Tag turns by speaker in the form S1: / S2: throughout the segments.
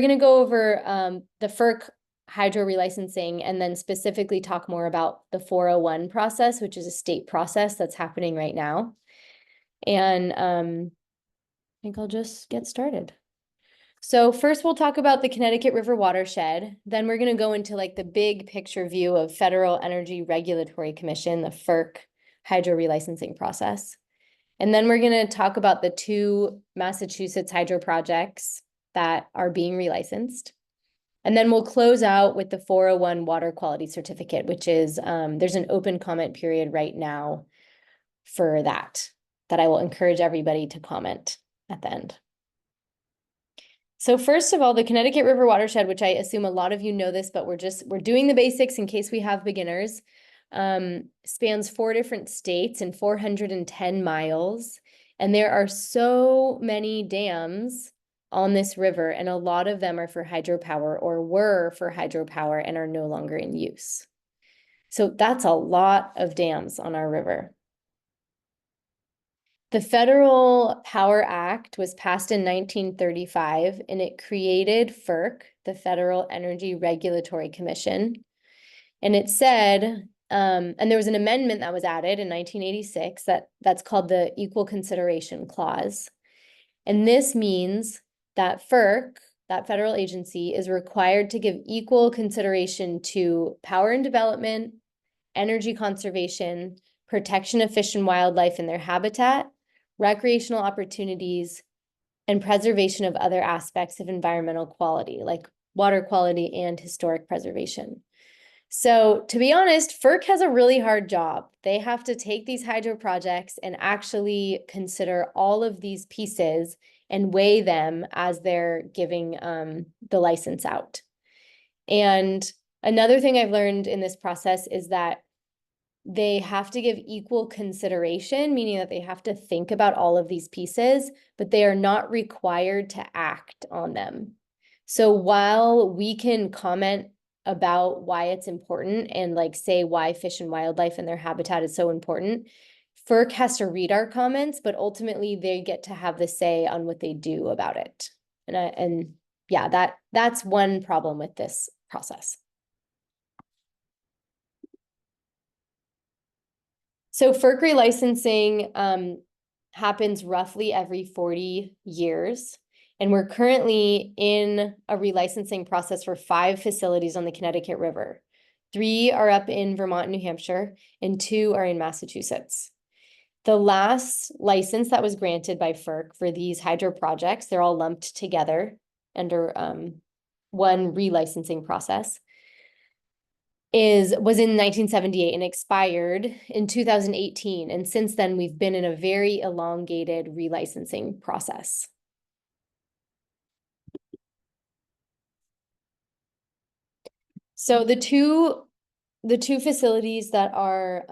S1: going to go over the FERC hydro relicensing and then specifically talk more about the 401 process, which is a state process that's happening right now. And I think I'll just get started. So first we'll talk about the Connecticut River watershed. Then we're going to go into like the big picture view of Federal Energy Regulatory Commission, the FERC hydro relicensing process. And then we're going to talk about the 2 Massachusetts hydro projects that are being relicensed. And then we'll close out with the 401 water quality certificate, which is, there's an open comment period right now for that I will encourage everybody to comment at the end. So first of all, the Connecticut River watershed, which I assume a lot of you know this, but we're doing the basics in case we have beginners, spans 4 different states and 410 miles. And there are so many dams on this river, and a lot of them are for hydropower or were for hydropower and are no longer in use. So that's a lot of dams on our river. The Federal Power Act was passed in 1935, and it created FERC, the Federal Energy Regulatory Commission. And it said, and there was an amendment that was added in 1986 that's called the Equal Consideration Clause. And this means that FERC, that federal agency, is required to give equal consideration to power and development, energy conservation, protection of fish and wildlife in their habitat, recreational opportunities, and preservation of other aspects of environmental quality, like water quality and historic preservation. So to be honest, FERC has a really hard job. They have to take these hydro projects and actually consider all of these pieces and weigh them as they're giving the license out. And another thing I've learned in this process is that they have to give equal consideration, meaning that they have to think about all of these pieces, but they are not required to act on them. So while we can comment about why it's important and like say why fish and wildlife and their habitat is so important, FERC has to read our comments, but ultimately they get to have the say on what they do about it. And yeah, that's one problem with this process. So FERC relicensing happens roughly every 40 years. And we're currently in a relicensing process for 5 facilities on the Connecticut River. 3 are up in Vermont and New Hampshire, and 2 are in Massachusetts. The last license that was granted by FERC for these hydro projects, they're all lumped together under one relicensing process, was in 1978 and expired in 2018. And since then, we've been in a very elongated relicensing process. So the two facilities that are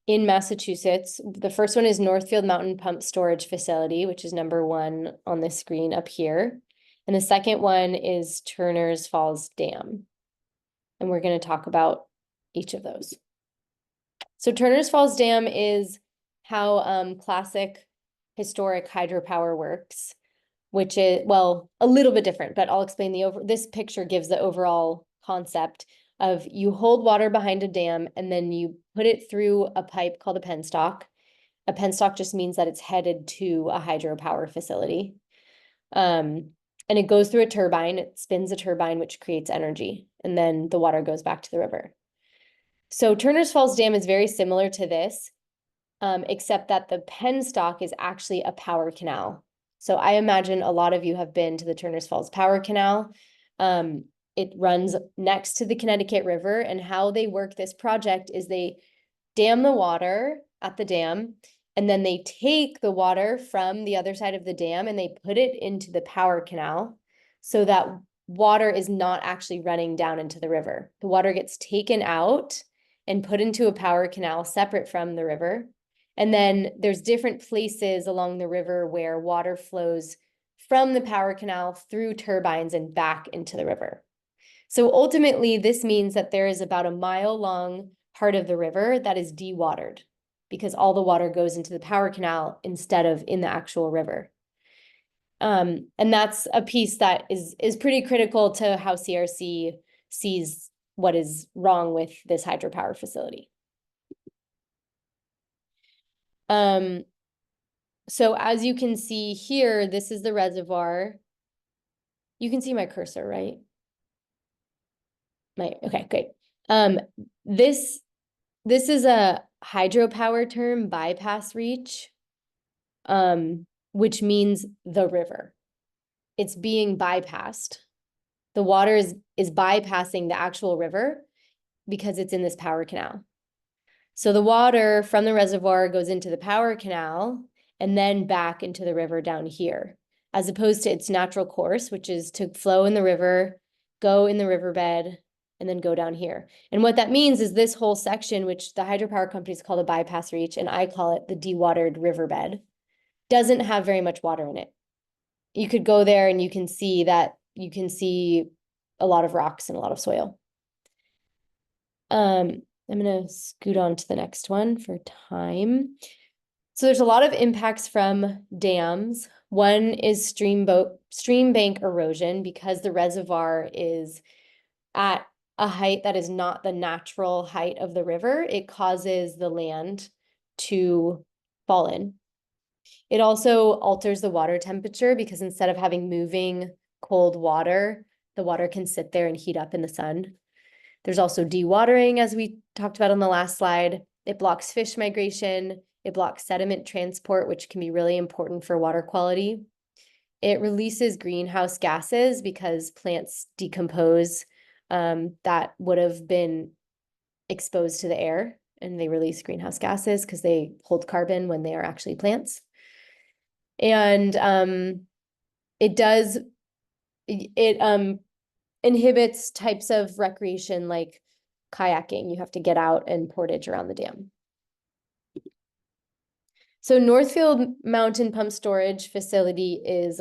S1: in Massachusetts, the first one is Northfield Mountain Pump Storage Facility, which is number 1 on the screen up here. And the second one is Turner's Falls Dam. And we're going to talk about each of those. So Turner's Falls Dam is how classic historic hydropower works, which is, well, a little bit different, but I'll explain this picture gives the overall concept of you hold water behind a dam and then you put it through a pipe called a penstock. A penstock just means that it's headed to a hydropower facility. And it goes through a turbine, it spins a turbine, which creates energy, and then the water goes back to the river. So Turner's Falls Dam is very similar to this, except that the penstock is actually a power canal. So I imagine a lot of you have been to the Turner's Falls Power Canal. It runs next to the Connecticut River, and how they work this project is they dam the water at the dam, and then they take the water from the other side of the dam and they put it into the power canal so that water is not actually running down into the river. The water gets taken out and put into a power canal separate from the river. And then there's different places along the river where water flows from the power canal through turbines and back into the river. So ultimately, this means that there is about a mile-long part of the river that is dewatered because all the water goes into the power canal instead of in the actual river. And that's a piece that is pretty critical to how CRC sees what is wrong with this hydropower facility. So as you can see here, this is the reservoir. You can see my cursor, right? Okay, great. This is a hydropower term, bypass reach, which means the river. It's being bypassed. The water is bypassing the actual river because it's in this power canal. So the water from the reservoir goes into the power canal and then back into the river down here, as opposed to its natural course, which is to flow in the river, go in the riverbed, and then go down here. And what that means is this whole section, which the hydropower companies call the bypass reach, and I call it the dewatered riverbed, doesn't have very much water in it. You could go there and you can see a lot of rocks and a lot of soil. I'm gonna scoot on to the next one for time. So there's a lot of impacts from dams. One is stream bank erosion, because the reservoir is at a height that is not the natural height of the river. It causes the land to fall in. It also alters the water temperature, because instead of having moving cold water, the water can sit there and heat up in the sun. There's also dewatering, as we talked about on the last slide. It blocks fish migration. It blocks sediment transport, which can be really important for water quality. It releases greenhouse gases because plants decompose that would have been exposed to the air, and they release greenhouse gases because they hold carbon when they are actually plants. And it inhibits types of recreation like kayaking. You have to get out and portage around the dam. So Northfield Mountain Pump Storage Facility is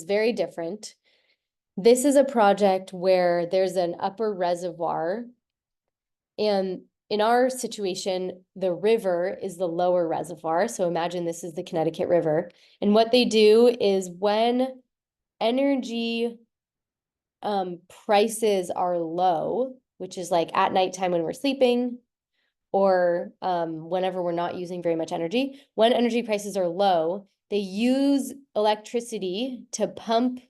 S1: very different. This is a project where there's an upper reservoir, and in our situation, the river is the lower reservoir. So imagine this is the Connecticut River. And what they do is when energy prices are low, which is like at nighttime when we're sleeping, or whenever we're not using very much energy, when energy prices are low, they use electricity to pump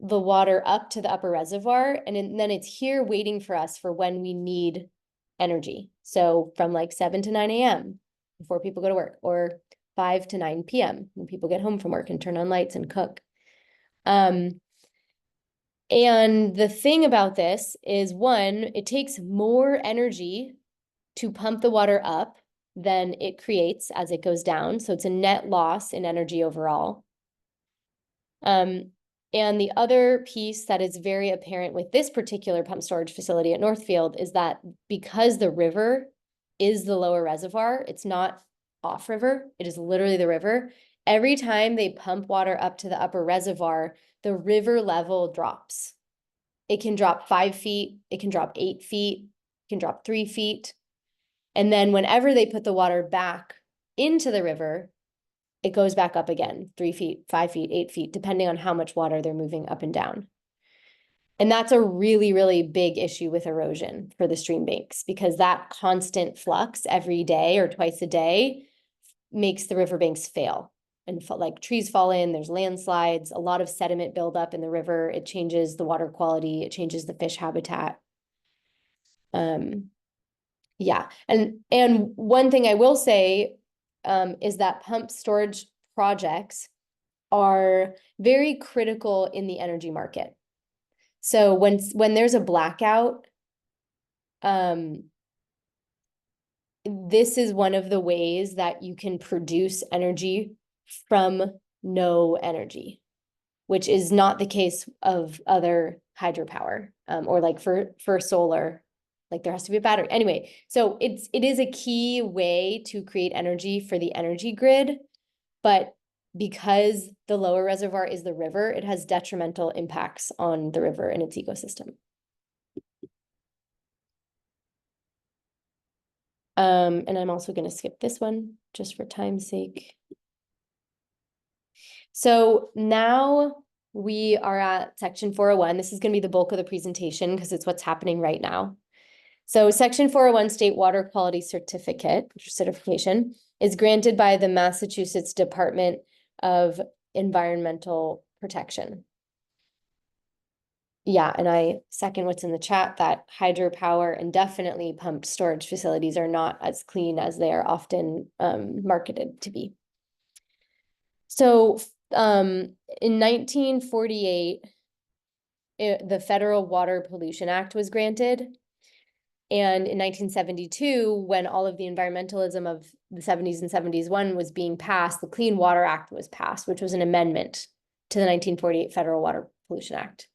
S1: the water up to the upper reservoir, and then it's here waiting for us for when we need energy. So from like 7 to 9 a.m. before people go to work, or 5 to 9 p.m. when people get home from work and turn on lights and cook. And the thing about this is, one, it takes more energy to pump the water up than it creates as it goes down. So it's a net loss in energy overall. And the other piece that is very apparent with this particular pump storage facility at Northfield is that because the river is the lower reservoir, it's not off river, it is literally the river. Every time they pump water up to the upper reservoir, the river level drops. It can drop 5 feet, it can drop 8 feet, it can drop 3 feet. And then whenever they put the water back into the river, it goes back up again, 3 feet, 5 feet, 8 feet, depending on how much water they're moving up and down. And that's a really, really big issue with erosion for the stream banks, because that constant flux every day or twice a day makes the riverbanks fail. And like trees fall in, there's landslides, a lot of sediment buildup in the river. It changes the water quality, it changes the fish habitat. Yeah, and one thing I will say is that pump storage projects are very critical in the energy market. So when there's a blackout, this is one of the ways that you can produce energy from no energy, which is not the case of other hydropower, or like for solar. Like there has to be a battery. Anyway, so it is a key way to create energy for the energy grid, but because the lower reservoir is the river, it has detrimental impacts on the river and its ecosystem. And I'm also going to skip this one just for time's sake. So now we are at section 401. This is going to be the bulk of the presentation because it's what's happening right now. So section 401 State Water Quality Certificate, or certification, is granted by the Massachusetts Department of Environmental Protection. Yeah, and I second what's in the chat that hydropower and definitely pumped storage facilities are not as clean as they are often marketed to be. So in 1948, the Federal Water Pollution Act was granted. And in 1972, when all of the environmentalism of the 70s and 71 was being passed, the Clean Water Act was passed, which was an amendment to the 1948 Federal Water Pollution Act.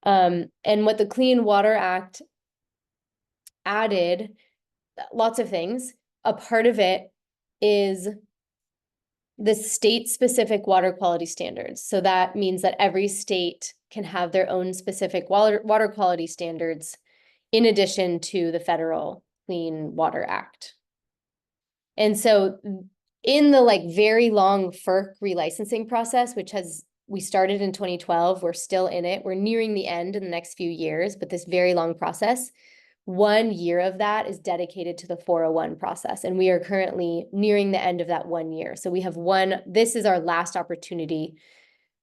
S1: And what the Clean Water Act added, lots of things. A part of it is the state-specific water quality standards. So that means that every state can have their own specific water quality standards in addition to the Federal Clean Water Act. And so in the very long FERC relicensing process, which we started in 2012, we're still in it. We're nearing the end in the next few years, but this very long process, 1 year of that is dedicated to the 401 process. And we are currently nearing the end of that 1 year. So we have this is our last opportunity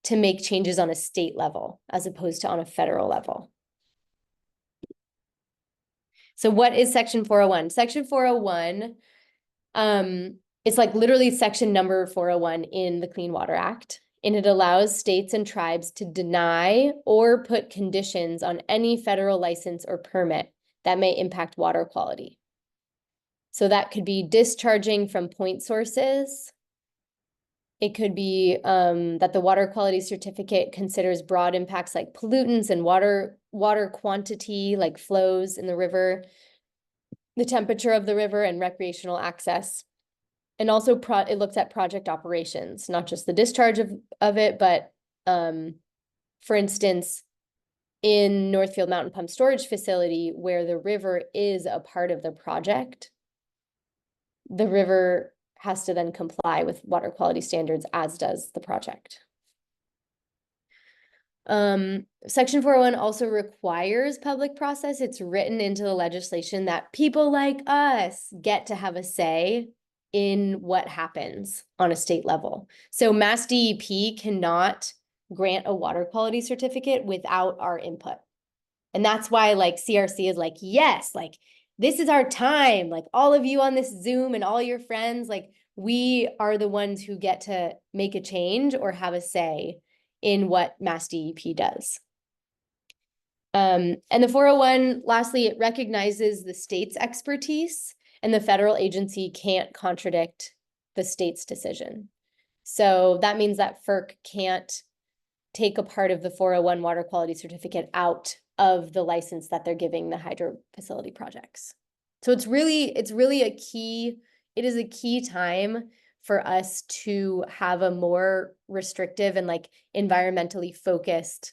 S1: to make changes on a state level as opposed to on a federal level. So what is section 401? Section 401, it's literally section number 401 in the Clean Water Act. And it allows states and tribes to deny or put conditions on any federal license or permit that may impact water quality. So that could be discharging from point sources. It could be that the water quality certificate considers broad impacts like pollutants and water quantity, like flows in the river, the temperature of the river, and recreational access. And also it looks at project operations, not just the discharge of it, but for instance, in Northfield Mountain Pump Storage Facility, where the river is a part of the project, the river has to then comply with water quality standards, as does the project. Section 401 also requires public process. It's written into the legislation that people like us get to have a say in what happens on a state level. So MassDEP cannot grant a water quality certificate without our input. And that's why CRC is yes, this is our time, all of you on this Zoom and all your friends, we are the ones who get to make a change or have a say in what MassDEP does. And the 401, lastly, it recognizes the state's expertise, and the federal agency can't contradict the state's decision. So that means that FERC can't take a part of the 401 water quality certificate out of the license that they're giving the hydro facility projects. So it is a key time for us to have a more restrictive and environmentally focused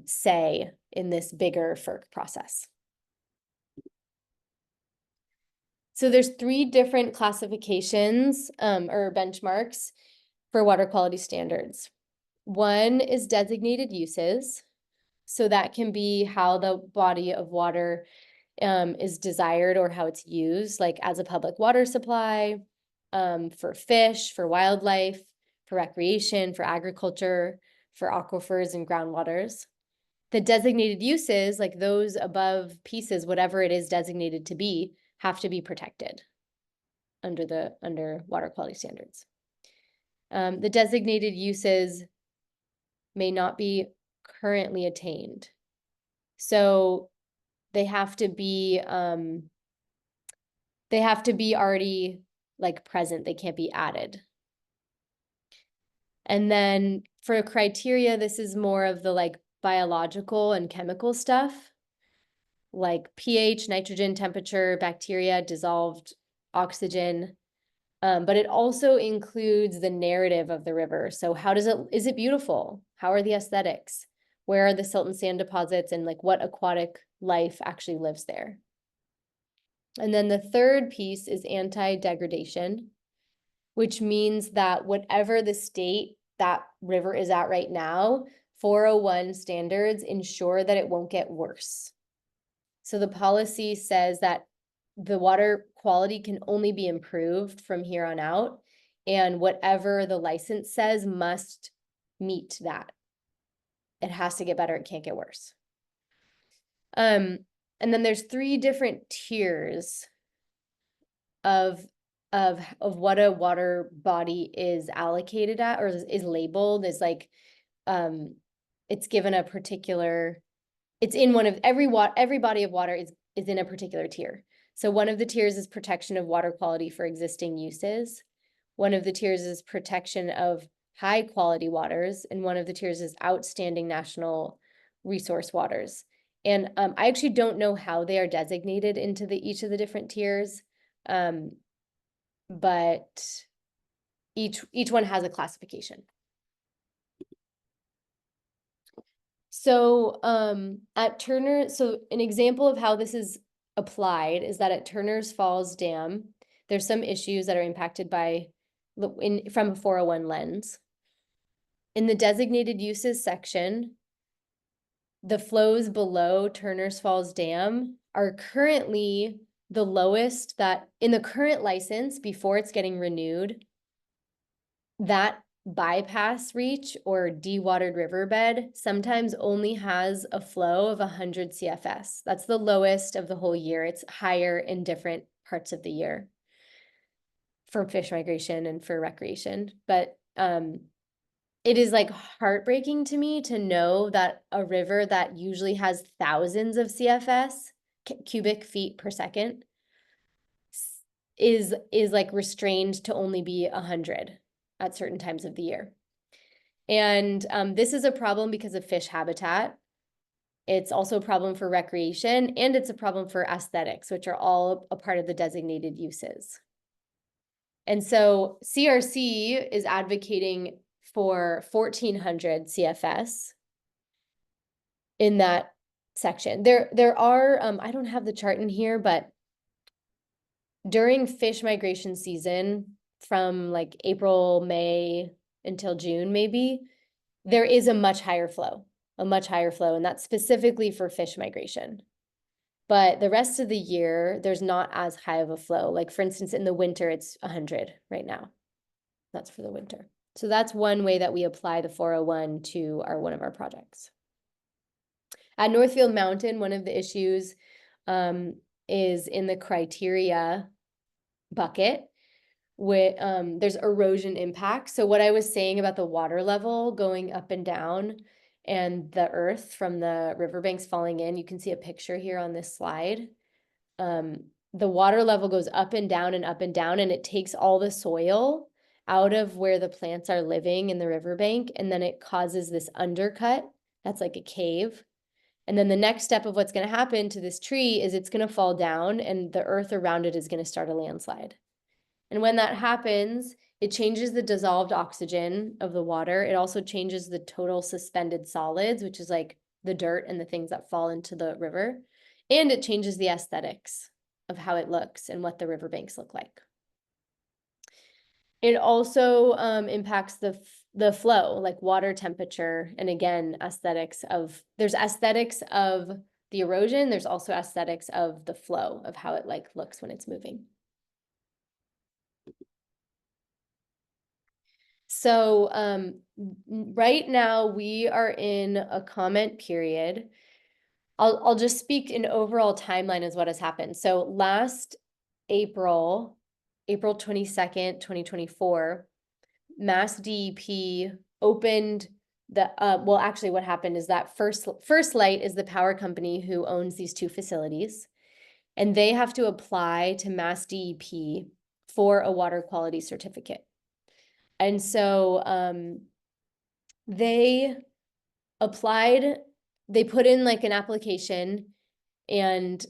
S1: say in this bigger FERC process. So there's 3 different classifications or benchmarks for water quality standards. One is designated uses. So that can be how the body of water is desired or how it's used, as a public water supply, for fish, for wildlife, for recreation, for agriculture, for aquifers and groundwaters. The designated uses, those above pieces, whatever it is designated to be, have to be protected under water quality standards. The designated uses may not be currently attained. So they have to be already present. They can't be added. And then for criteria, this is more of the biological and chemical stuff, like pH, nitrogen, temperature, bacteria, dissolved oxygen. But it also includes the narrative of the river. So is it beautiful? How are the aesthetics? Where are the silt and sand deposits, and what aquatic life actually lives there? And then the third piece is anti-degradation, which means that whatever the state that river is at right now, 401 standards ensure that it won't get worse. So the policy says that the water quality can only be improved from here on out, and whatever the license says must meet that. It has to get better, it can't get worse. And then there's 3 different tiers of what a water body is allocated at, or is labeled as like, it's given a particular, it's in one of every body of water is in a particular tier. So one of the tiers is protection of water quality for existing uses. One of the tiers is protection of high quality waters, and one of the tiers is outstanding national resource waters. And I actually don't know how they are designated into each of the different tiers, but each one has a classification. So at Turner, so an example of how this is applied is that at Turner's Falls Dam, there's some issues that are impacted by from a 401 lens. In the designated uses section, the flows below Turner's Falls Dam are currently the lowest that in the current license before it's getting renewed. That bypass reach or dewatered riverbed sometimes only has a flow of 100 CFS. That's the lowest of the whole year. It's higher in different parts of the year for fish migration and for recreation. But it is like heartbreaking to me to know that a river that usually has thousands of CFS, cubic feet per second, is like restrained to only be 100 at certain times of the year. And this is a problem because of fish habitat. It's also a problem for recreation, and it's a problem for aesthetics, which are all a part of the designated uses. And so CRC is advocating for 1400 CFS in that section. There are, I don't have the chart in here, but during fish migration season, from like April, May until June, maybe, there is a much higher flow, and that's specifically for fish migration. But the rest of the year, there's not as high of a flow. Like for instance, in the winter, it's 100 right now. That's for the winter. So that's one way that we apply the 401 to one of our projects. At Northfield Mountain, one of the issues is in the criteria bucket. There's erosion impacts. So what I was saying about the water level going up and down and the earth from the riverbanks falling in, you can see a picture here on this slide. The water level goes up and down and up and down, and it takes all the soil out of where the plants are living in the riverbank, and then it causes this undercut. That's like a cave. And then the next step of what's going to happen to this tree is it's going to fall down, and the earth around it is going to start a landslide. And when that happens, it changes the dissolved oxygen of the water. It also changes the total suspended solids, which is like the dirt and the things that fall into the river. And it changes the aesthetics of how it looks and what the riverbanks look like. It also impacts the flow, like water temperature, and again, there's aesthetics of the erosion. There's also aesthetics of the flow, of how it like looks when it's moving. So right now we are in a comment period. I'll just speak in overall timeline as what has happened. So last April 22nd, 2024, MassDEP opened the, well, actually what happened is that First Light is the power company who owns these 2 facilities, and they have to apply to MassDEP for a water quality certificate. And so they applied, they put in like an application, and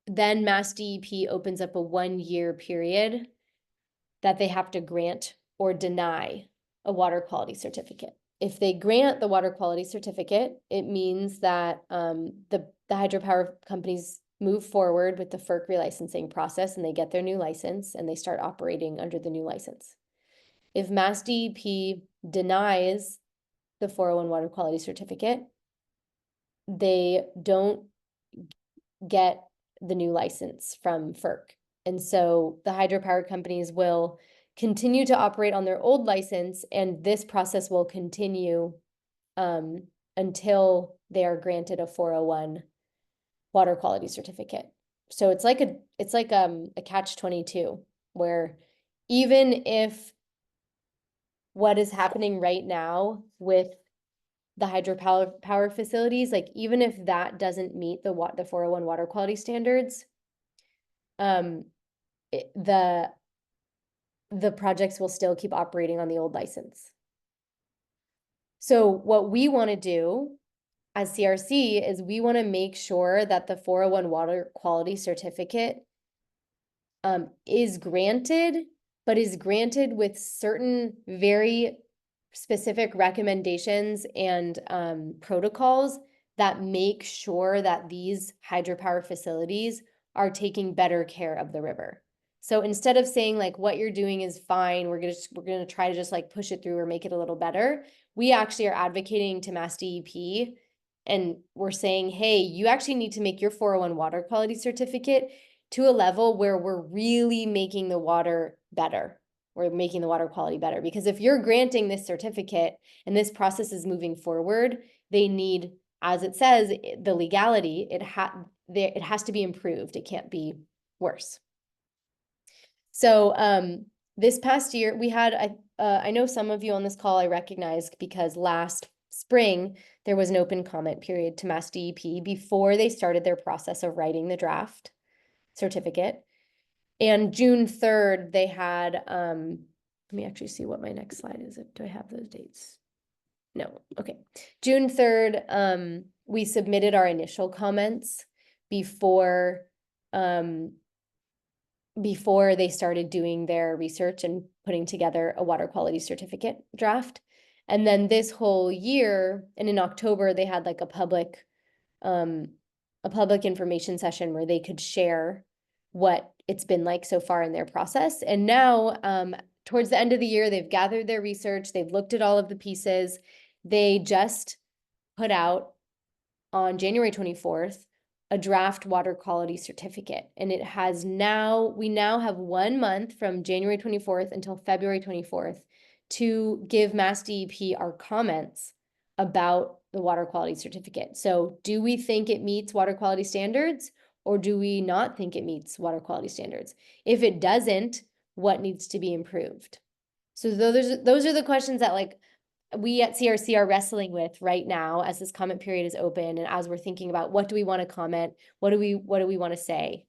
S1: then MassDEP opens up a 1-year period that they have to grant or deny a water quality certificate. If they grant the water quality certificate, it means that the hydropower companies move forward with the FERC relicensing process, and they get their new license and they start operating under the new license. If MassDEP denies the 401 water quality certificate, they don't get the new license from FERC. And so the hydropower companies will continue to operate on their old license, and this process will continue until they are granted a 401 water quality certificate. So it's like a catch-22, where even if what is happening right now with the hydropower facilities, like even if that doesn't meet the 401 water quality standards, the projects will still keep operating on the old license. So what we want to do as CRC is we want to make sure that the 401 water quality certificate is granted, but is granted with certain very specific recommendations and protocols that make sure that these hydropower facilities are taking better care of the river. So instead of saying like what you're doing is fine, we're gonna try to just like push it through or make it a little better, we actually are advocating to MassDEP, and we're saying, hey, you actually need to make your 401 water quality certificate to a level where we're really making the water better. We're making the water quality better. Because if you're granting this certificate and this process is moving forward, they need, as it says, the legality, it has to be improved. It can't be worse. So this past year, we had, I know some of you on this call I recognized because last spring, there was an open comment period to MassDEP before they started their process of writing the draft certificate. And June 3rd, they had, let me actually see what my next slide is. Do I have those dates? No, okay. June 3rd, we submitted our initial comments before they started doing their research and putting together a water quality certificate draft. And then this whole year, and in October, they had like a public information session where they could share what it's been like so far in their process. And now, towards the end of the year, they've gathered their research, they've looked at all of the pieces. They just put out on January 24th a draft water quality certificate. And it has we now have 1 month from January 24th until February 24th to give MassDEP our comments about the water quality certificate. So do we think it meets water quality standards, or do we not think it meets water quality standards? If it doesn't, what needs to be improved? So those are the questions that like we at CRC are wrestling with right now as this comment period is open, and as we're thinking about what do we want to comment, what do we want to say?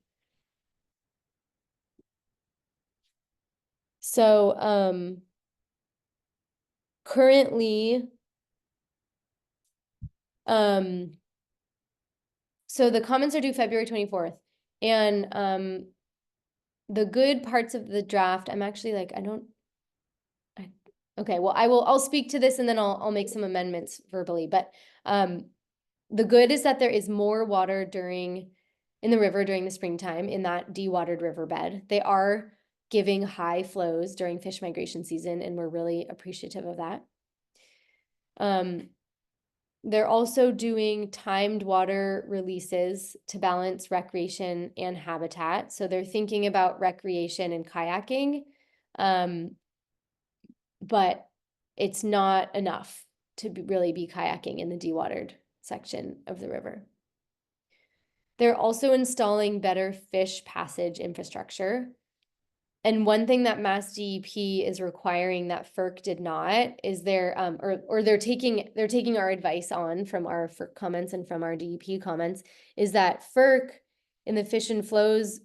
S1: So currently, so the comments are due February 24th, and the good parts of the draft, I'm actually like, okay, well, I'll speak to this and then I'll make some amendments verbally, but the good is that there is more water in the river during the springtime in that dewatered riverbed. They are giving high flows during fish migration season, and we're really appreciative of that. They're also doing timed water releases to balance recreation and habitat. So they're thinking about recreation and kayaking, but it's not enough to really be kayaking in the dewatered section of the river. They're also installing better fish passage infrastructure. And one thing that MassDEP is requiring that FERC did not is they're taking our advice on from our FERC comments and from our DEP comments, is that FERC in the Fish and Flows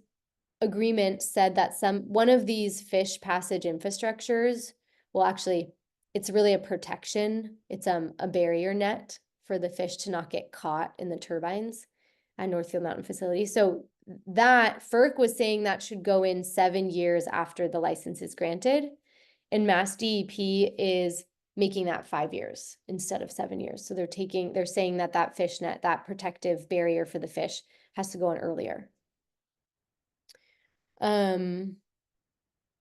S1: agreement said that one of these fish passage infrastructures, well, actually, it's really a protection. It's a barrier net for the fish to not get caught in the turbines at Northfield Mountain facility. So that FERC was saying that should go in 7 years after the license is granted, and MassDEP is making that 5 years instead of 7 years. So they're saying that fish net, that protective barrier for the fish, has to go in earlier.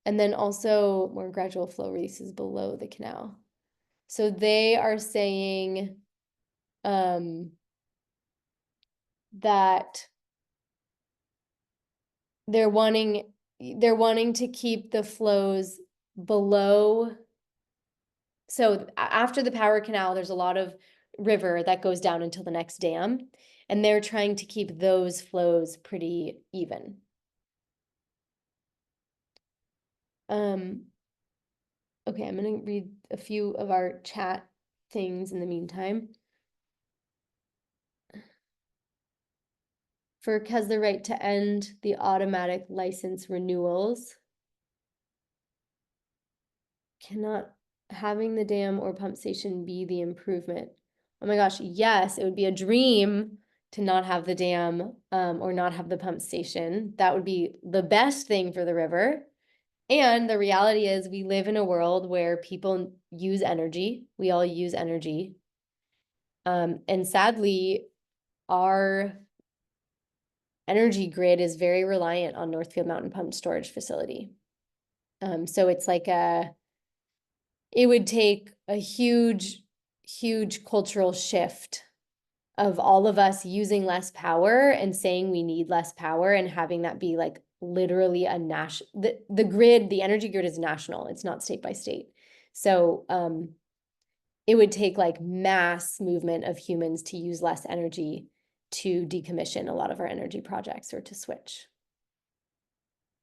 S1: And then also more gradual flow releases below the canal. So they are saying that they're wanting to keep the flows below. So after the power canal, there's a lot of river that goes down until the next dam, and they're trying to keep those flows pretty even. Okay, I'm gonna read a few of our chat things in the meantime. FERC has the right to end the automatic license renewals. Cannot having the dam or pump station be the improvement? Oh my gosh, yes, it would be a dream to not have the dam or not have the pump station. That would be the best thing for the river. And the reality is we live in a world where people use energy. We all use energy. And sadly, our energy grid is very reliant on Northfield Mountain Pump Storage Facility. So it's like it would take a huge, huge cultural shift of all of us using less power and saying we need less power and having that be like literally a national, the grid, the energy grid is national. It's not state by state. So it would take like mass movement of humans to use less energy to decommission a lot of our energy projects or to switch.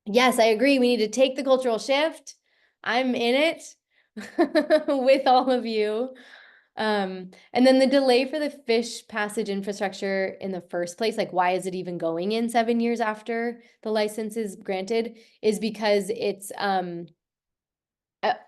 S1: Yes, I agree. We need to take the cultural shift. I'm in it with all of you. And then the delay for the fish passage infrastructure in the first place, like why is it even going in 7 years after the license is granted, is because it's I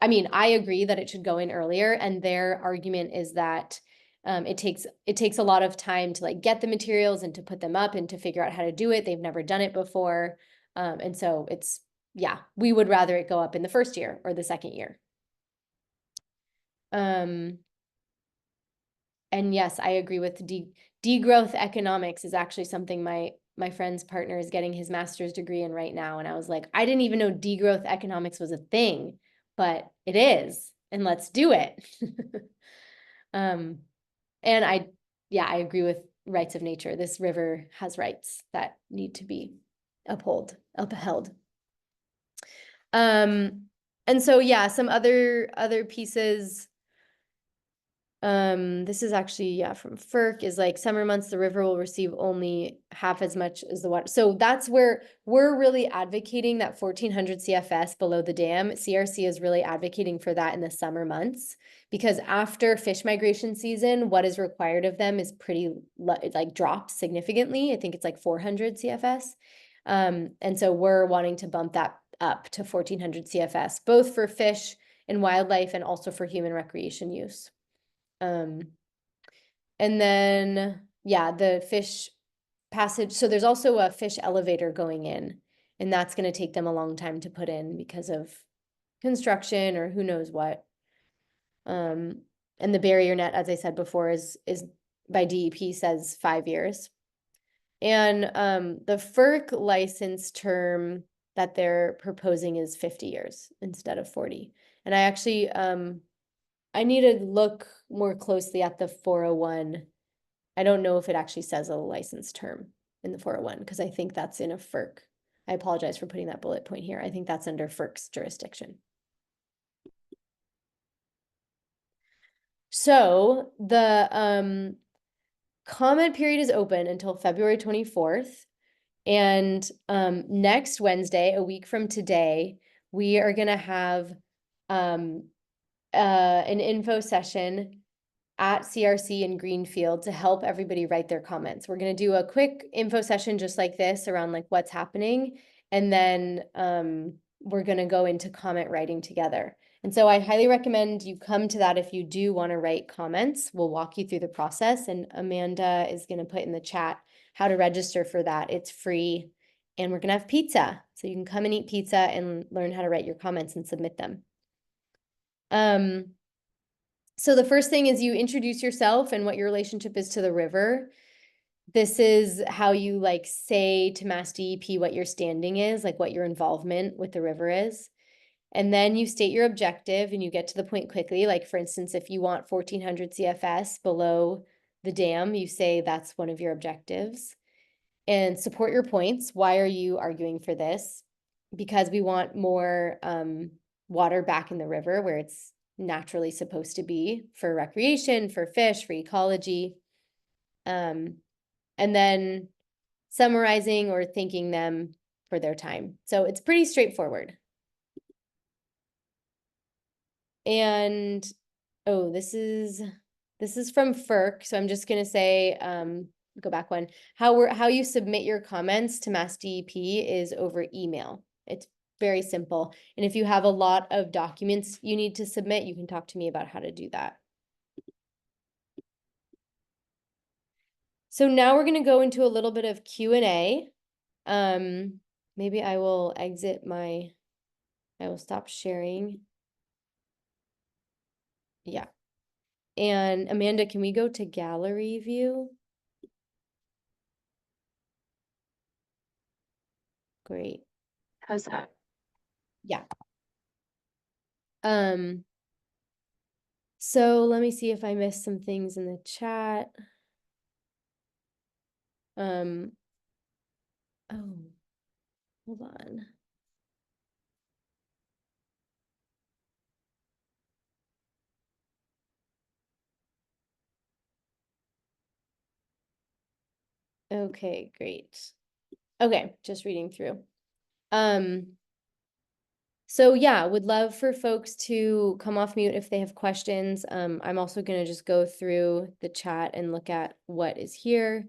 S1: mean, I agree that it should go in earlier, and their argument is that it takes a lot of time to like get the materials and to put them up and to figure out how to do it. They've never done it before. And so it's, yeah, we would rather it go up in the first year or the second year. And yes, I agree with degrowth economics is actually something my friend's partner is getting his master's degree in right now. And I was like, I didn't even know degrowth economics was a thing, but it is, and let's do it. And I agree with rights of nature. This river has rights that need to be upheld. And so, yeah, some other pieces. This is actually, from FERC, is like summer months, the river will receive only half as much as the water. So that's where we're really advocating that 1400 CFS below the dam. CRC is really advocating for that in the summer months, because after fish migration season, what is required of them is pretty, like drops significantly. I think it's like 400 CFS. And so we're wanting to bump that up to 1400 CFS, both for fish and wildlife and also for human recreation use. And then, the fish passage. So there's also a fish elevator going in, and that's going to take them a long time to put in because of construction or who knows what. And the barrier net, as I said before, is by DEP says 5 years. And the FERC license term that they're proposing is 50 years instead of 40. And I actually I need to look more closely at the 401. I don't know if it actually says a license term in the 401 because I think that's in a FERC. I apologize for putting that bullet point here. I think that's under FERC's jurisdiction. So the comment period is open until February 24th. And next Wednesday, a week from today, we are going to have an info session at CRC in Greenfield to help everybody write their comments. We're going to do a quick info session just like this around like what's happening. And then we're going to go into comment writing together. And so I highly recommend you come to that if you do want to write comments. We'll walk you through the process, and Amanda is going to put in the chat how to register for that. It's free, and we're going to have pizza. So you can come and eat pizza and learn how to write your comments and submit them. So the first thing is you introduce yourself and what your relationship is to the river. This is how you like say to MassDEP what your standing is, like what your involvement with the river is. And then you state your objective and you get to the point quickly. Like for instance, if you want 1400 CFS below the dam, you say that's one of your objectives. And support your points. Why are you arguing for this? Because we want more water back in the river where it's naturally supposed to be for recreation, for fish, for ecology. And then summarizing or thanking them for their time. So it's pretty straightforward. And oh, this is from FERC. So I'm just gonna say, go back one. How you submit your comments to MassDEP is over email. It's very simple. And if you have a lot of documents you need to submit, you can talk to me about how to do that. So now we're gonna go into a little bit of Q&A. Maybe I will I will stop sharing. Yeah. And Amanda, can we go to gallery view? Great.
S2: How's that?
S1: Yeah. So let me see if I missed some things in the chat. Oh, hold on. Okay, great. Okay, just reading through. So yeah, would love for folks to come off mute if they have questions. I'm also gonna just go through the chat and look at what is here.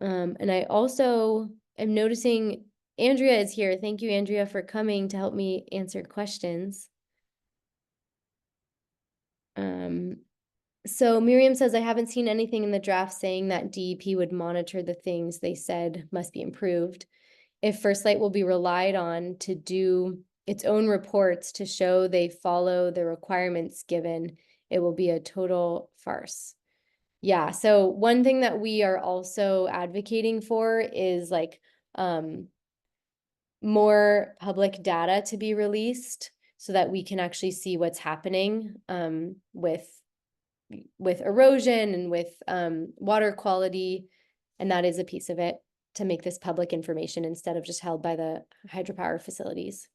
S1: And I also am noticing Andrea is here. Thank you, Andrea, for coming to help me answer questions. So Miriam says, I haven't seen anything in the draft saying that DEP would monitor the things they said must be improved. If First Light will be relied on to do its own reports to show they follow the requirements given, it will be a total farce. Yeah, so one thing that we are also advocating for is like more public data to be released so that we can actually see what's happening with erosion and with water quality. And that is a piece of it, to make this public information instead of just held by the hydropower facilities.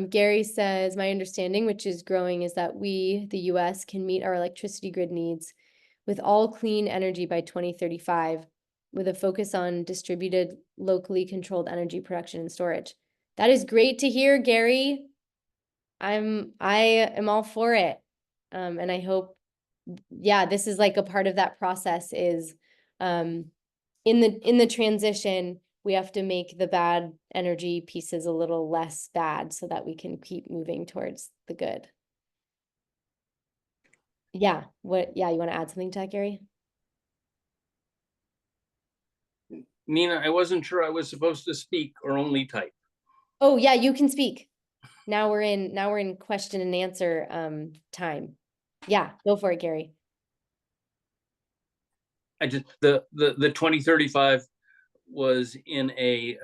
S1: Gary says, my understanding, which is growing, is that we, the US, can meet our electricity grid needs with all clean energy by 2035, with a focus on distributed, locally controlled energy production and storage. That is great to hear, Gary. I am all for it. And I hope, yeah, this is like a part of that process is in the transition, we have to make the bad energy pieces a little less bad so that we can keep moving towards the good. Yeah, you want to add something to that, Gary?
S3: Nina, I wasn't sure I was supposed to speak or only type.
S1: Oh yeah, you can speak. Now we're in question and answer time. Yeah, go for it, Gary.
S3: I just the 2035 was in a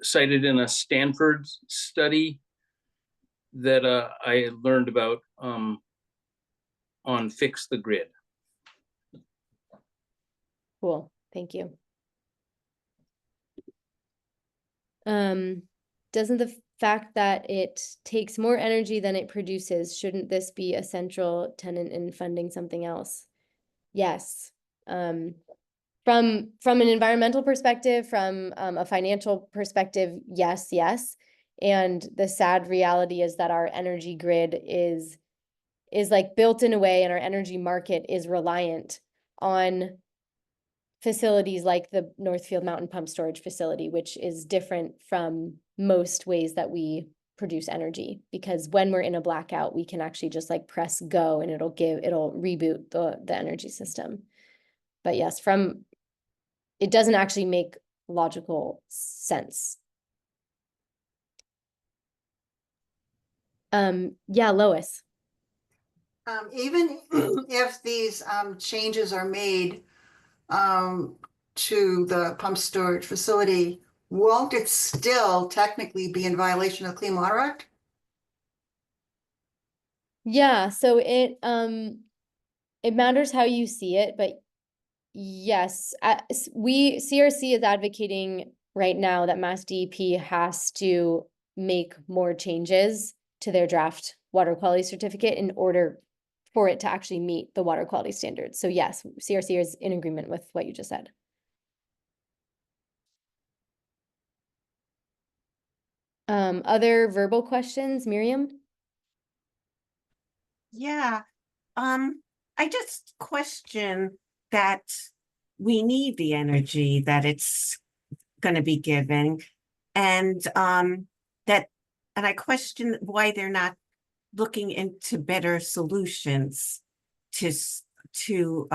S3: cited in a Stanford study that I learned about on Fix the Grid.
S1: Cool, thank you. Doesn't the fact that it takes more energy than it produces, shouldn't this be a central tenet in funding something else? Yes. From an environmental perspective, from a financial perspective, yes. And the sad reality is that our energy grid is like built in a way, and our energy market is reliant on facilities like the Northfield Mountain Pump Storage Facility, which is different from most ways that we produce energy, because when we're in a blackout, we can actually just like press go and it'll reboot the energy system. But yes, it doesn't actually make logical sense. Yeah, Lois.
S4: Even if these changes are made,
S2: to the pump storage facility, won't it still technically be in violation of the Clean Water Act?
S1: Yeah, so it matters how you see it, but yes, CRC is advocating right now that MassDEP has to make more changes to their draft water quality certificate in order for it to actually meet the water quality standards. So yes, CRC is in agreement with what you just said. Other verbal questions, Miriam?
S4: Yeah, I just question that we need the energy that it's going to be given, and that, and I question why they're not looking into better solutions to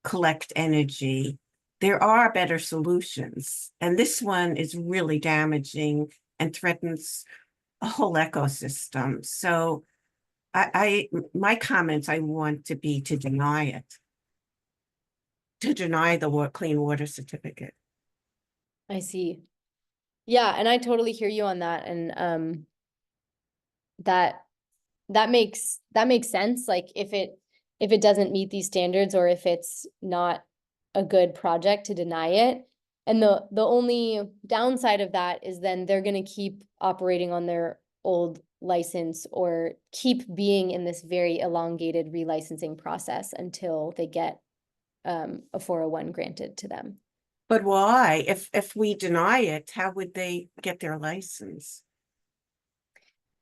S4: collect energy. There are better solutions, and this one is really damaging and threatens a whole ecosystem. So my comments, I want to be to deny it, to deny the clean water certificate.
S1: I see. Yeah, and I totally hear you on that. And that makes sense. Like if it doesn't meet these standards, or if it's not a good project, to deny it. And the only downside of that is then they're going to keep operating on their old license, or keep being in this very elongated relicensing process until they get a 401 granted to them.
S4: But why? If we deny it, how would they get their license?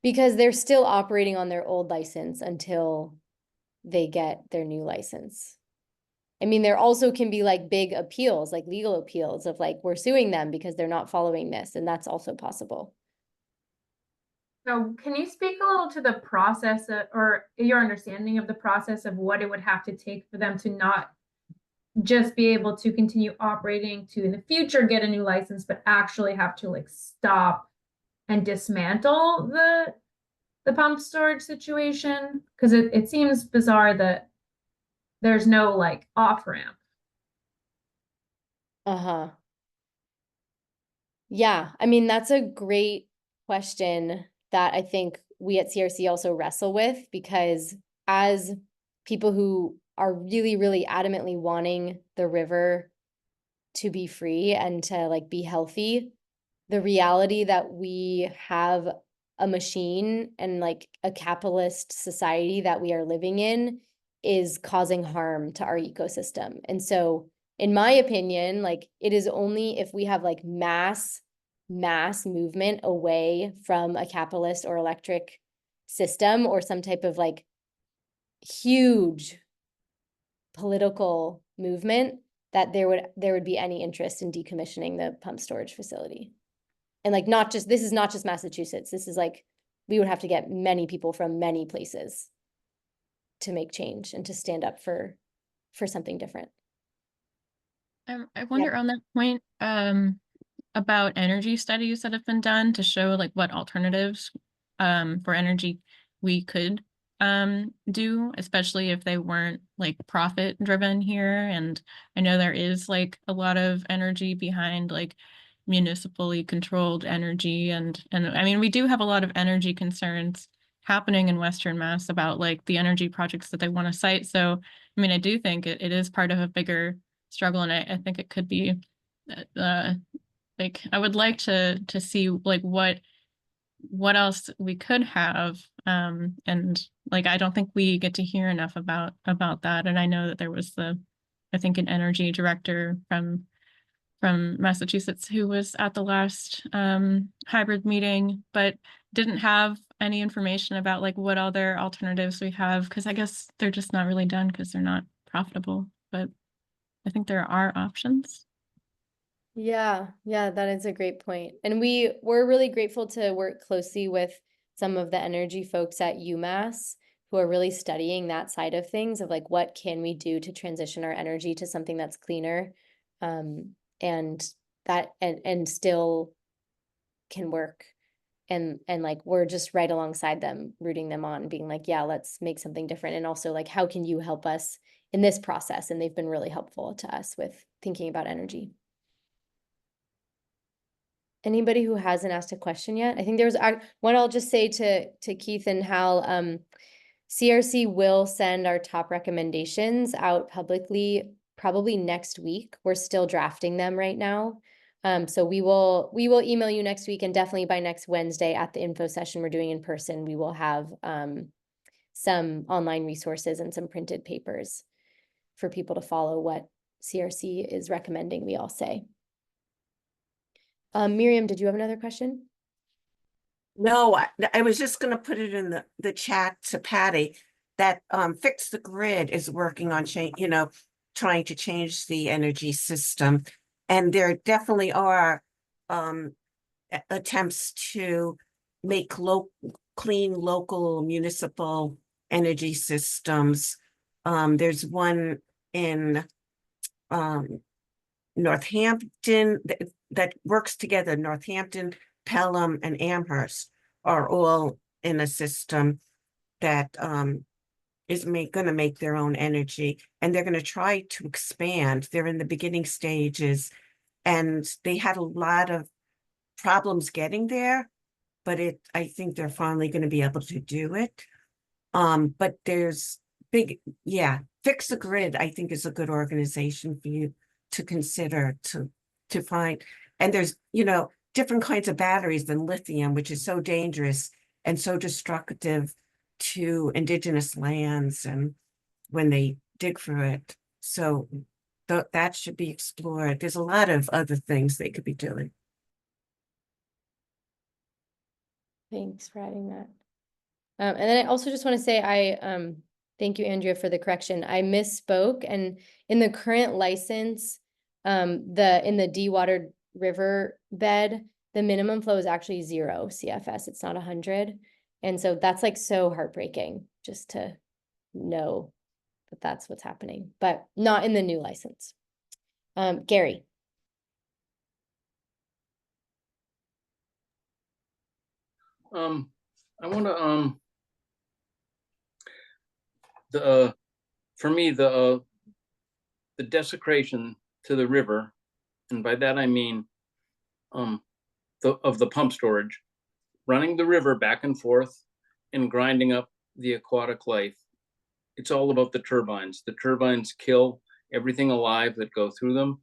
S1: Because they're still operating on their old license until they get their new license. I mean, there also can be like big appeals, like legal appeals of like, we're suing them because they're not following this, and that's also possible.
S5: So can you speak a little to the process or your understanding of the process of what it would have to take for them to not just be able to continue operating, to in the future get a new license, but actually have to like stop and dismantle the pump storage situation? Because it seems bizarre that there's no like off ramp.
S1: Uh-huh. Yeah, I mean, that's a great question that I think we at CRC also wrestle with, because as people who are really, really adamantly wanting the river to be free and to like be healthy, the reality that we have a machine and like a capitalist society that we are living in is causing harm to our ecosystem. And so, in my opinion, like it is only if we have like mass movement away from a capitalist or electric system, or some type of like huge political movement, that there would be any interest in decommissioning the pump storage facility. And like, not just, this is not just Massachusetts. This is like, we would have to get many people from many places to make change and to stand up for something different.
S6: I wonder on that point, about energy studies that have been done to show like what alternatives for energy we could do, especially if they weren't like profit driven here. And I know there is like a lot of energy behind like municipally controlled energy, and I mean, we do have a lot of energy concerns happening in Western Mass about like the energy projects that they want to cite. So I mean, I do think it is part of a bigger struggle, and I think it could be like, I would like to see like what else we could have, and like I don't think we get to hear enough about that. And I know that there was I think an energy director from Massachusetts who was at the last hybrid meeting, but didn't have any information about like what other alternatives we have, because I guess they're just not really done because they're not profitable. But I think there are options.
S1: Yeah, that is a great point. And we're really grateful to work closely with some of the energy folks at UMass who are really studying that side of things, of like, what can we do to transition our energy to something that's cleaner, and that and still can work. And like, we're just right alongside them, rooting them on, being like, yeah, let's make something different. And also like, how can you help us in this process, and they've been really helpful to us with thinking about energy. Anybody who hasn't asked a question yet? I think there was one I'll just say to Keith and Hal, CRC will send our top recommendations out publicly probably next week. We're still drafting them right now. So we will email you next week, and definitely by next Wednesday at the info session we're doing in person, we will have some online resources and some printed papers for people to follow what CRC is recommending we all say. Miriam, did you have another question?
S4: No, I was just gonna put it in the chat to Patty that Fix the Grid is working on trying to change the energy system. And there definitely are attempts to make clean local municipal energy systems. There's one in Northampton that works together. Northampton, Pelham, and Amherst are all in a system that is going to make their own energy, and they're going to try to expand. They're in the beginning stages, and they had a lot of problems getting there, but I think they're finally going to be able to do it. But there's Fix the Grid, I think, is a good organization for you to consider to find. And there's, different kinds of batteries than lithium, which is so dangerous and so destructive to indigenous lands and when they dig for it. So that should be explored. There's a lot of other things they could be doing.
S1: Thanks for adding that. And then I also just want to say, thank you, Andrea, for the correction. I misspoke, and in the current license, in the dewatered river bed, the minimum flow is actually 0 CFS. It's not 100. And so that's like so heartbreaking, just to know that that's what's happening, but not in the new license. Gary.
S3: I want to for me the desecration to the river, and by that I mean of the pump storage, running the river back and forth and grinding up the aquatic life. It's all about the turbines. The turbines kill everything alive that go through them,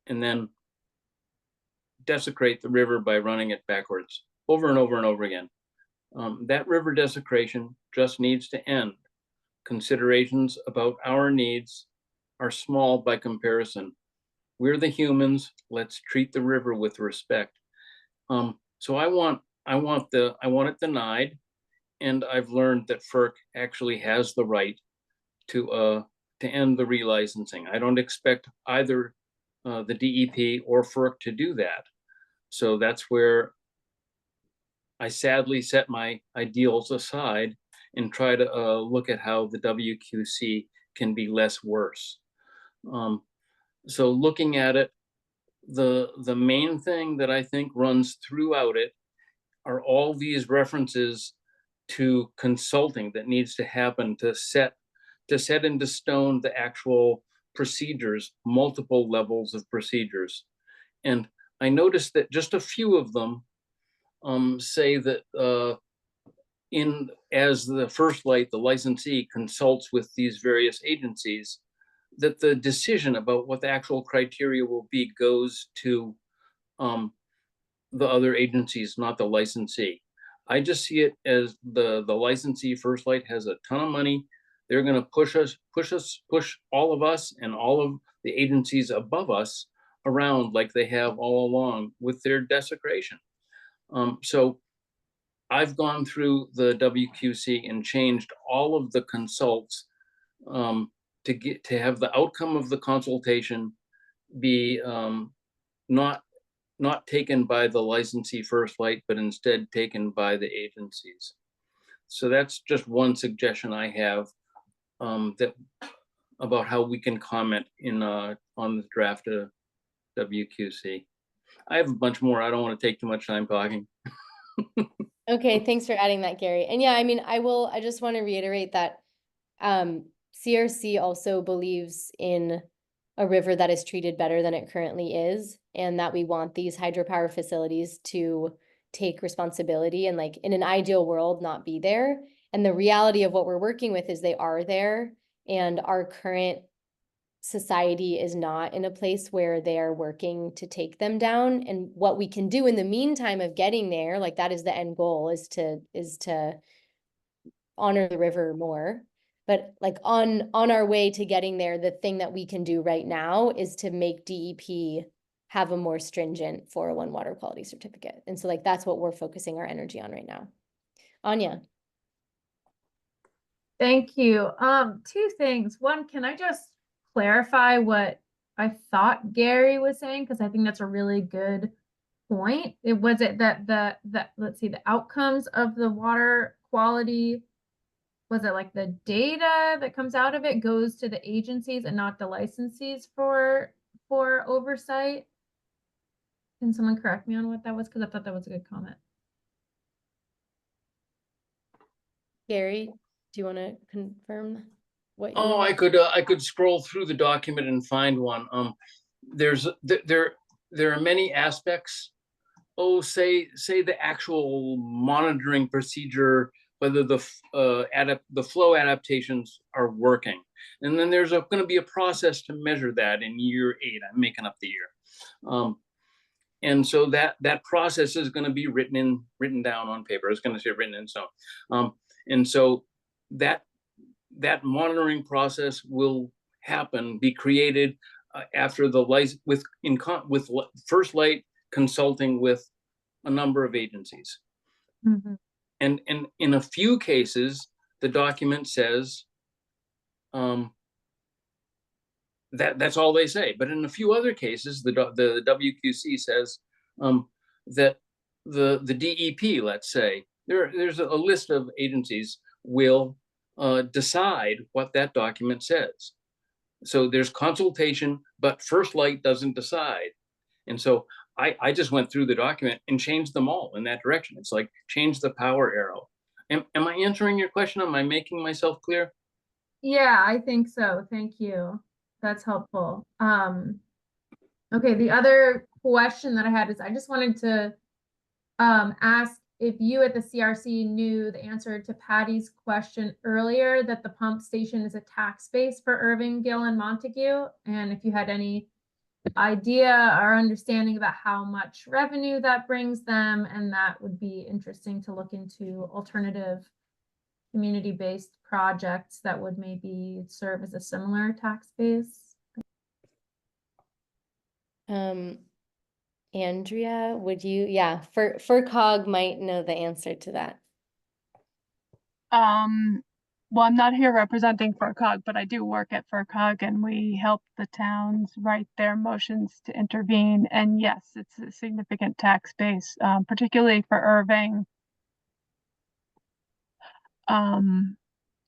S3: and then desecrate the river by running it backwards over and over and over again. That river desecration just needs to end. Considerations about our needs are small by comparison. We're the humans. Let's treat the river with respect. So I want it denied, and I've learned that FERC actually has the right to end the relicensing. I don't expect either the DEP or FERC to do that. So that's where I sadly set my ideals aside and try to look at how the WQC can be less worse. So looking at it, the main thing that I think runs throughout it are all these references to consulting that needs to happen to set into stone the actual procedures, multiple levels of procedures. And I noticed that just a few of them say that as the First Light, the licensee consults with these various agencies, that the decision about what the actual criteria will be goes to the other agencies, not the licensee. I just see it as the licensee, First Light, has a ton of money. They're going to push all of us and all of the agencies above us around like they have all along with their desecration. So I've gone through the WQC and changed all of the consults to have the outcome of the consultation be not taken by the licensee First Light, but instead taken by the agencies. So that's just one suggestion I have about how we can comment on the draft of WQC. I have a bunch more. I don't want to take too much time talking.
S1: Okay, thanks for adding that, Gary. And yeah, I mean, I just want to reiterate that CRC also believes in a river that is treated better than it currently is, and that we want these hydropower facilities to take responsibility and, like, in an ideal world, not be there. And the reality of what we're working with is they are there, and our current society is not in a place where they are working to take them down. And what we can do in the meantime of getting there, like, that is the end goal, is to honor the river more. But, like, on our way to getting there, the thing that we can do right now is to make DEP have a more stringent 401 water quality certificate. And so, like, that's what we're focusing our energy on right now. Anya.
S5: Thank you. Two things. One, can I just clarify what I thought Gary was saying? Because I think that's a really good point. Was it that let's see, the outcomes of the water quality, was it like the data that comes out of it goes to the agencies and not the licensees for oversight? Can someone correct me on what that was? Because I thought that was a good comment.
S1: Gary, do you want to confirm what you
S3: Oh, I could scroll through the document and find one. There are many aspects. Oh, say the actual monitoring procedure, whether the flow adaptations are working. And then there's going to be a process to measure that in year 8. I'm making up the year. And so that process is going to be written down on paper. It's going to say written in stone. And so that monitoring process will be created after the license with First Light consulting with a number of agencies.
S5: Mm-hmm.
S3: And in a few cases, the document says that's all they say. But in a few other cases, the WQC says that the DEP, let's say, there's a list of agencies will decide what that document says. So there's consultation, but First Light doesn't decide. And so I just went through the document and changed them all in that direction. It's like change the power arrow. Am I answering your question? Am I making myself clear?
S5: Yeah, I think so. Thank you. That's helpful. Okay, the other question that I had is I just wanted to ask if you at the CRC knew the answer to Patty's question earlier, that the pump station is a tax base for Irving, Gill, and Montague, and if you had any idea or understanding about how much revenue that brings them, and that would be interesting to look into alternative community-based projects that would maybe serve as a similar tax base.
S1: Andrea, would you? Yeah, FERCog might know the answer to that.
S7: Well, I'm not here representing FERCog, but I do work at FERCog, and we help the towns write their motions to intervene. And yes, it's a significant tax base, particularly for Irving.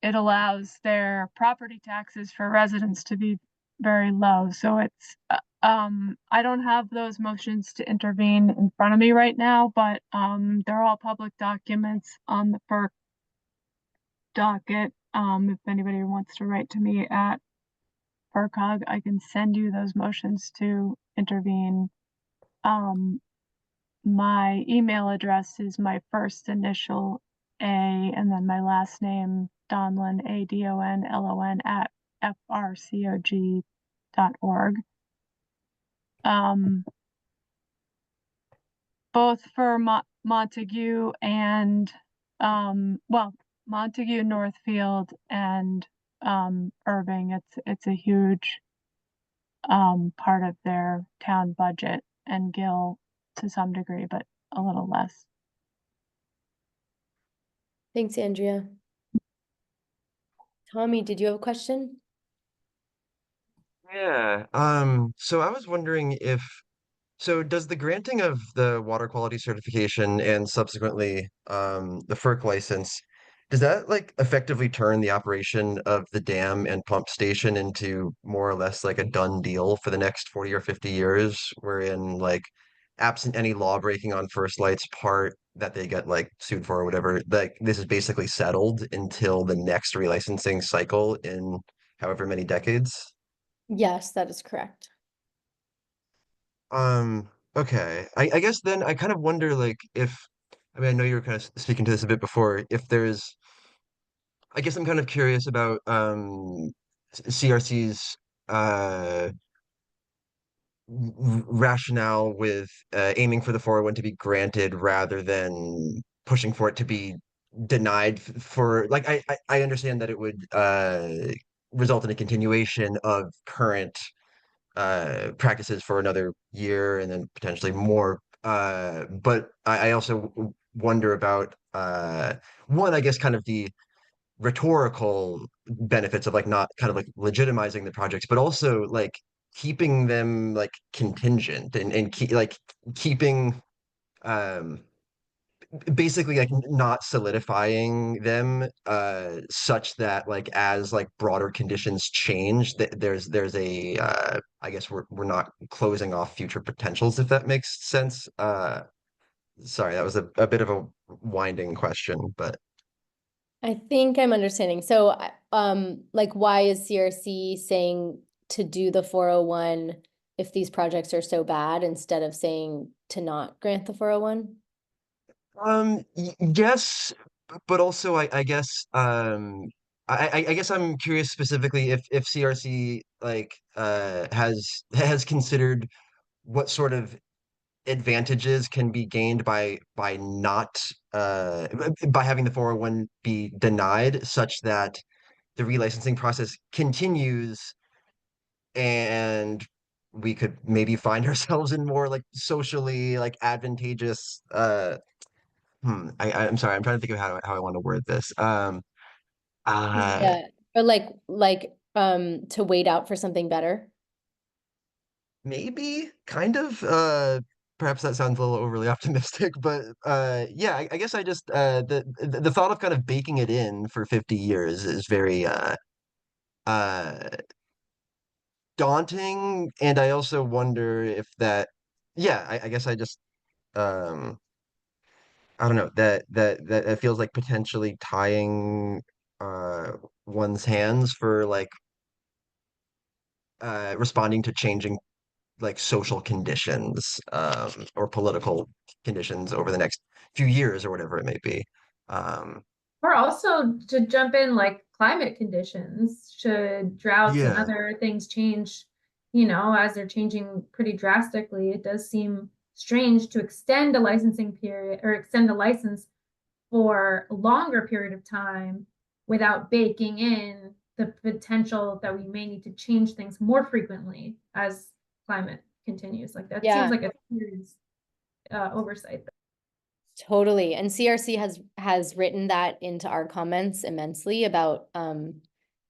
S7: It allows their property taxes for residents to be very low. So it's, I don't have those motions to intervene in front of me right now, but they're all public documents on the FERC docket. If anybody wants to write to me at FERCog, I can send you those motions to intervene. My email address is my first initial A and then my last name, Donlon, ADONLON at frcog.org. Both for Montague and Montague, Northfield, and Irving, it's a huge part of their town budget, and Gill to some degree, but a little less.
S1: Thanks, Andrea. Tommy, did you have a question?
S8: Yeah. So I was wondering so does the granting of the water quality certification and subsequently the FERC license, does that like effectively turn the operation of the dam and pump station into more or less like a done deal for the next 40 or 50 years, wherein like absent any law breaking on First Light's part that they get like sued for or whatever, like this is basically settled until the next relicensing cycle in however many decades.
S1: Yes, that is correct.
S8: Okay. I guess then I kind of wonder like if, I mean, I know you were kind of speaking to this a bit before, if there's, I guess I'm kind of curious about CRC's uh rationale with aiming for the 401 to be granted rather than pushing for it to be denied for like I understand that it would result in a continuation of current practices for another year and then potentially more. But I also wonder about one, I guess, kind of the rhetorical benefits of like not kind of like legitimizing the projects, but also like keeping them like contingent and keeping um basically like not solidifying them such that like as like broader conditions change there's a I guess we're not closing off future potentials, if that makes sense. Sorry, that was a bit of a winding question, but
S1: I think I'm understanding. So, like, why is CRC saying to do the 401 if these projects are so bad instead of saying to not grant the 401?
S8: Yes, but also I guess I guess I'm curious specifically if CRC like has considered what sort of advantages can be gained by not by having the 401 be denied such that the relicensing process continues and we could maybe find ourselves in more like socially like advantageous I'm sorry, I'm trying to think of how I want to word this.
S1: Yeah, or to wait out for something better.
S8: Maybe kind of perhaps that sounds a little overly optimistic, but yeah, I guess I just the thought of kind of baking it in for 50 years is very uh daunting, and I also wonder if that yeah, I guess I just um I don't know that it feels like potentially tying uh one's hands for like responding to changing like social conditions or political conditions over the next few years or whatever it may be. Um,
S5: Or also to jump in, like climate conditions, should droughts and
S8: yeah,
S5: other things change, as they're changing pretty drastically, it does seem strange to extend a licensing period or extend the license for a longer period of time without baking in the potential that we may need to change things more frequently as climate continues. Like that seems
S1: Yeah,
S5: like a serious oversight.
S1: totally. And CRC has written that into our comments immensely about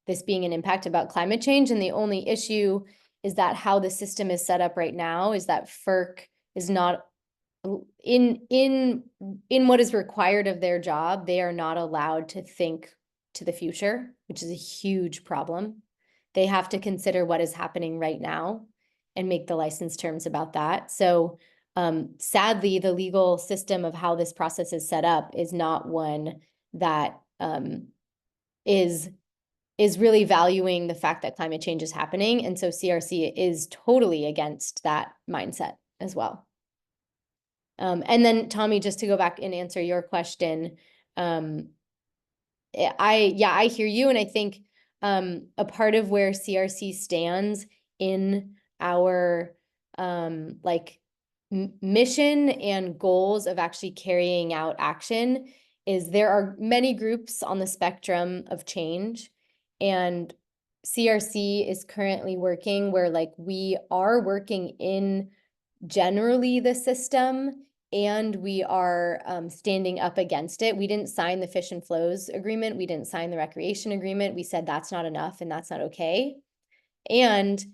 S1: this being an impact about climate change. And the only issue is that how the system is set up right now is that FERC is not in what is required of their job. They are not allowed to think to the future, which is a huge problem. They have to consider what is happening right now and make the license terms about that. So sadly, the legal system of how this process is set up is not one that is really valuing the fact that climate change is happening. And so CRC is totally against that mindset as well. And then Tommy, just to go back and answer your question, I hear you. And I think a part of where CRC stands in our mission and goals of actually carrying out action is there are many groups on the spectrum of change, and CRC is currently working where we are working in generally the system and we are standing up against it. We didn't sign the fish and flows agreement. We didn't sign the recreation agreement. We said that's not enough and that's not okay. And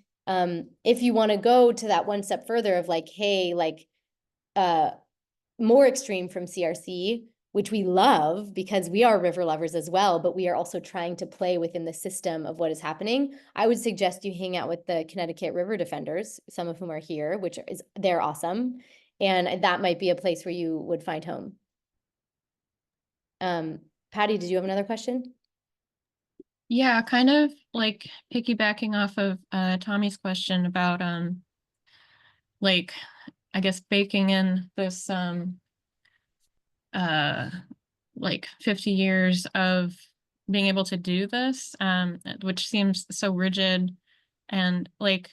S1: if you want to go to that one step further of more extreme from CRC, which we love because we are river lovers as well, but we are also trying to play within the system of what is happening, I would suggest you hang out with the Connecticut River Defenders, some of whom are here, they're awesome. And that might be a place where you would find home. Patty, did you have another question?
S6: Yeah, kind of like piggybacking off of Tommy's question about like I guess baking in this like 50 years of being able to do this, which seems so rigid, and like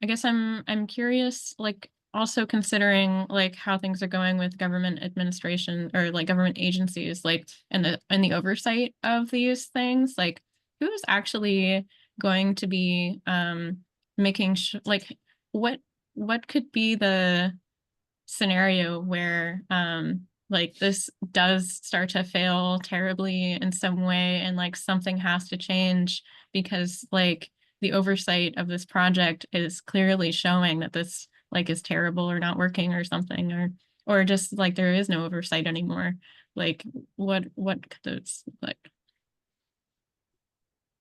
S6: I guess I'm curious, like also considering like how things are going with government administration or like government agencies, like and the oversight of these things, like who's actually going to be making like what could be the scenario where like this does start to fail terribly in some way and like something has to change because like the oversight of this project is clearly showing that this like is terrible or not working or something, or just like there is no oversight anymore. Like what could those like?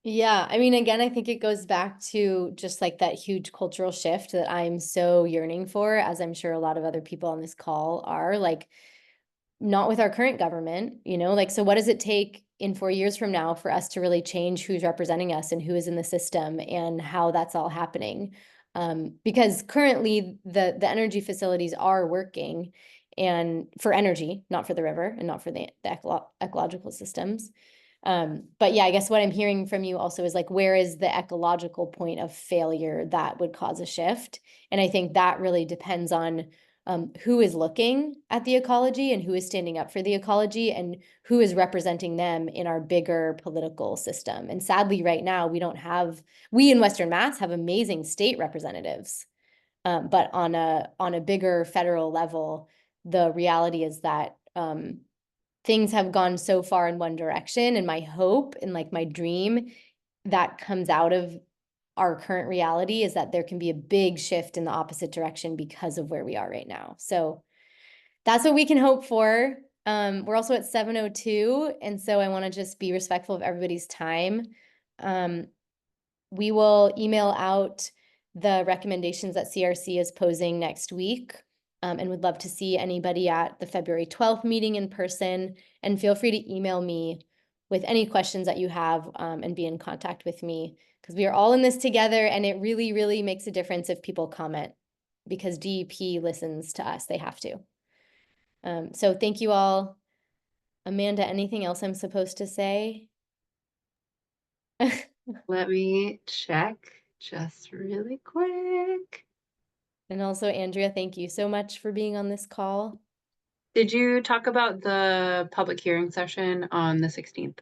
S1: Yeah, I mean, again, I think it goes back to just like that huge cultural shift that I'm so yearning for, as I'm sure a lot of other people on this call are, like, not with our current government, you know, like, so what does it take in 4 years from now for us to really change who's representing us and who is in the system and how that's all happening? Because currently the energy facilities are working, and for energy, not for the river and not for the ecological systems. But yeah, I guess what I'm hearing from you also is like, where is the ecological point of failure that would cause a shift? And I think that really depends on who is looking at the ecology and who is standing up for the ecology and who is representing them in our bigger political system. And sadly, right now, we in Western Mass have amazing state representatives. But on a bigger federal level, the reality is that things have gone so far in one direction, and my hope and like my dream that comes out of our current reality is that there can be a big shift in the opposite direction because of where we are right now. So that's what we can hope for. We're also at 7:02, and so I want to just be respectful of everybody's time. We will email out the recommendations that CRC is posing next week, and would love to see anybody at the February 12th meeting in person. And feel free to email me with any questions that you have, and be in contact with me, because we are all in this together, and it really, really makes a difference if people comment, because DEP listens to us. They have to. So thank you all. Amanda, anything else I'm supposed to say?
S9: Let me check just really quick.
S1: And also, Andrea, thank you so much for being on this call.
S9: Did you talk about the public hearing session on the 16th?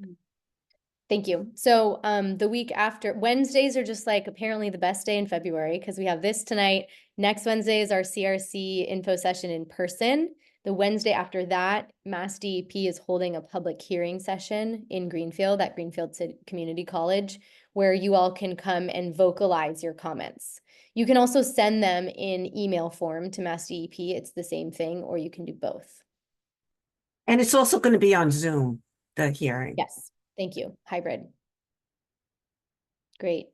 S1: Thank you. So the week after, Wednesdays are just like apparently the best day in February because we have this tonight. Next Wednesday is our CRC info session in person. The Wednesday after that, MassDEP is holding a public hearing session in Greenfield at Greenfield Community College, where you all can come and vocalize your comments. You can also send them in email form to MassDEP. It's the same thing, or you can do both.
S4: And it's also going to be on Zoom, the hearing.
S1: Yes. Thank you. Hybrid. Great.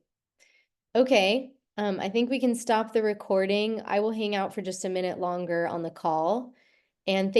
S1: Okay. I think we can stop the recording. I will hang out for just a minute longer on the call. And thank